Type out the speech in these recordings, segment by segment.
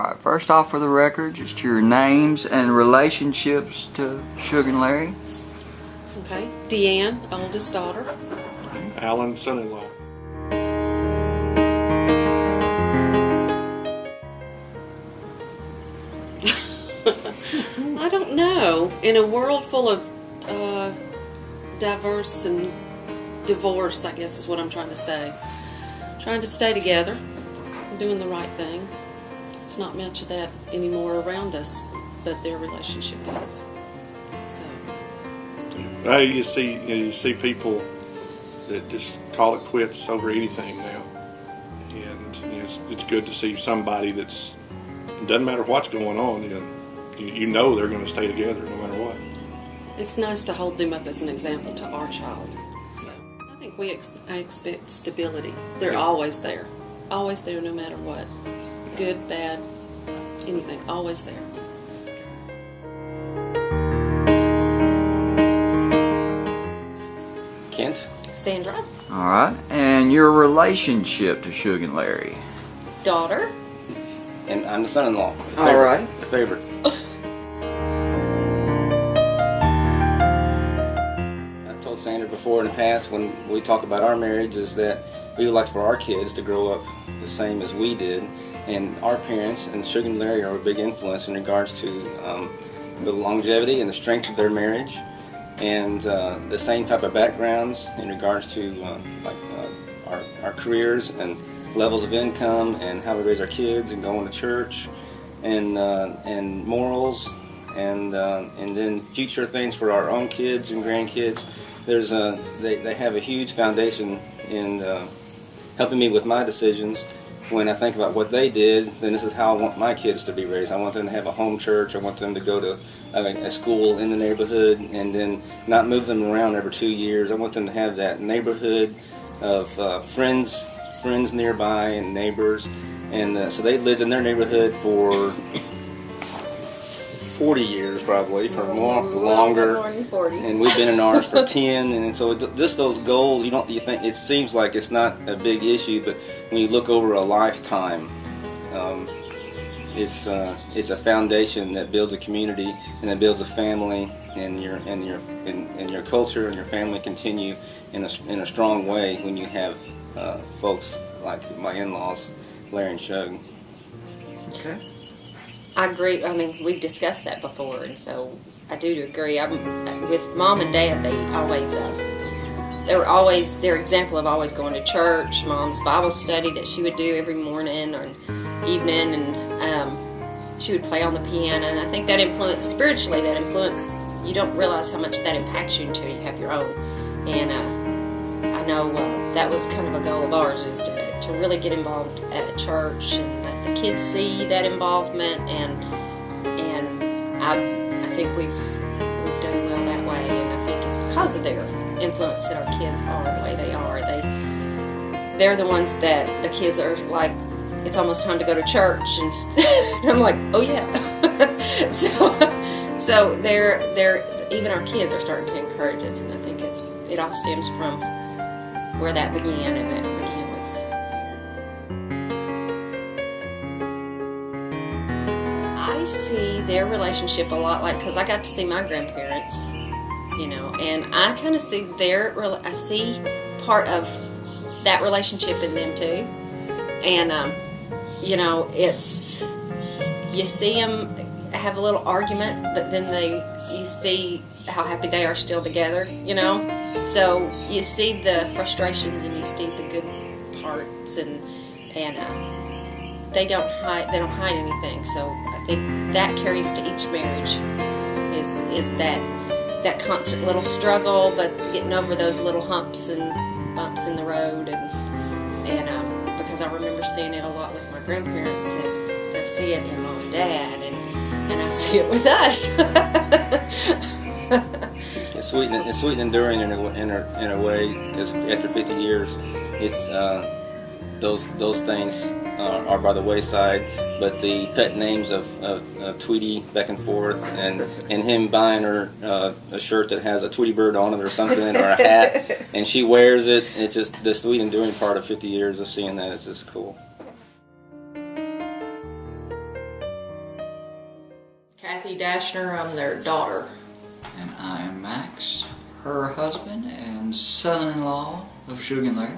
right, first off for the record, just your names and relationships to Shug and Larry. Okay, Deanne, oldest daughter. Alan, son-in-law. I don't know. In a world full of diverse and divorce, I guess is what I'm trying to say. Trying to stay together, doing the right thing. There's not much of that anymore around us, but their relationship is. So. Well, you see people that just call it quits over anything now, and it's good to see somebody that's. It doesn't matter what's going on. You know they're going to stay together no matter what. It's nice to hold them up as an example to our child. So I think I expect stability. They're always there no matter what. Good, bad, anything, always there. Kent. Sandra. All right, and your relationship to Shug and Larry. Daughter. And I'm the son-in-law. All right. The favorite. I've told Sandra before in the past when we talk about our marriage is that we would like for our kids to grow up the same as we did. And our parents and Shug and Larry are a big influence in regards to the longevity and the strength of their marriage. And the same type of backgrounds in regards to our careers and levels of income and how we raise our kids and going to church and morals and then future things for our own kids and grandkids. They have a huge foundation in helping me with my decisions. When I think about what they did, then this is how I want my kids to be raised. I want them to have a home church. I want them to go to a school in the neighborhood and then not move them around every 2 years. I want them to have that neighborhood of friends nearby and neighbors. And so they lived in their neighborhood for 40 years probably, or more, longer. More than 40. And we've been in ours for 10. And so just those goals, you think it seems like it's not a big issue, but when you look over a lifetime, it's a foundation that builds a community and that builds a family, and your culture and your family continue in a strong way when you have folks like my in-laws, Larry and Shug. Okay. I agree. I mean, we've discussed that before, and so I do agree. With Mom and Dad, they were always their example of always going to church. Mom's Bible study that she would do every morning or evening, and she would play on the piano. And I think that influenced spiritually. That influence, you don't realize how much that impacts you until you have your own. And I know that was kind of a goal of ours, is to really get involved at a church and let the kids see that involvement, and I think we've done well that way, and I think it's because of their influence that our kids are the way they are. They're the ones that the kids are like, it's almost time to go to church, and I'm like, oh yeah. so they're even our kids are starting to encourage us, and I think it all stems from where that began, and that began with. I see their relationship a lot like, because I got to see my grandparents, and I kind of see I see part of that relationship in them too, and it's, you see them have a little argument, but then you see how happy they are still together, So you see the frustrations and you see the good parts, and they don't hide anything. So I think that carries to each marriage is that constant little struggle, but getting over those little humps and bumps in the road, and because I remember seeing it a lot with my grandparents, and I see it in Mom and Dad, and I see it with us. It's sweet and enduring in a way, because after 50 years, it's those things are by the wayside. But the pet names of Tweety back and forth, and him buying her a shirt that has a Tweety bird on it or something, or a hat, and she wears it. It's just the sweet enduring part of 50 years of seeing that is just cool. Kathy Dashner. I'm their daughter. And I am Max, her husband and son-in-law of Shug and Larry.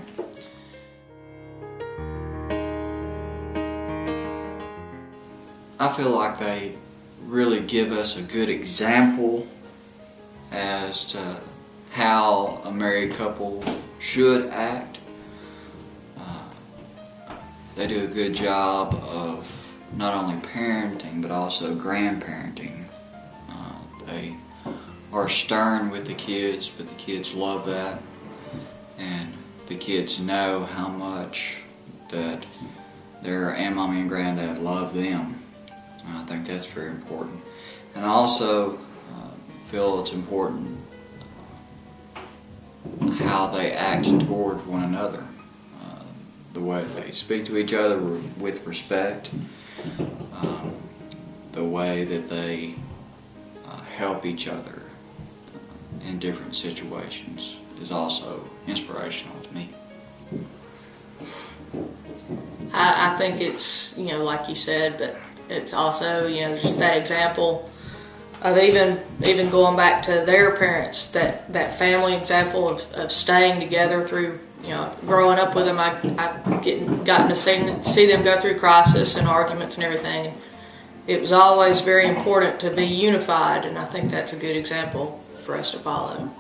I feel like they really give us a good example as to how a married couple should act. They do a good job of not only parenting but also grandparenting. They are stern with the kids, but the kids love that, and the kids know how much that their Aunt, Mommy, and Granddad love them. I think that's very important. And I also feel it's important how they act toward one another. The way they speak to each other with respect, the way that they help each other in different situations is also inspirational to me. I think it's, like you said, but it's also, just that example of even going back to their parents, that family example of staying together through, growing up with them. I've gotten to see them go through crisis and arguments and everything. And it was always very important to be unified, and I think that's a good example for us to follow.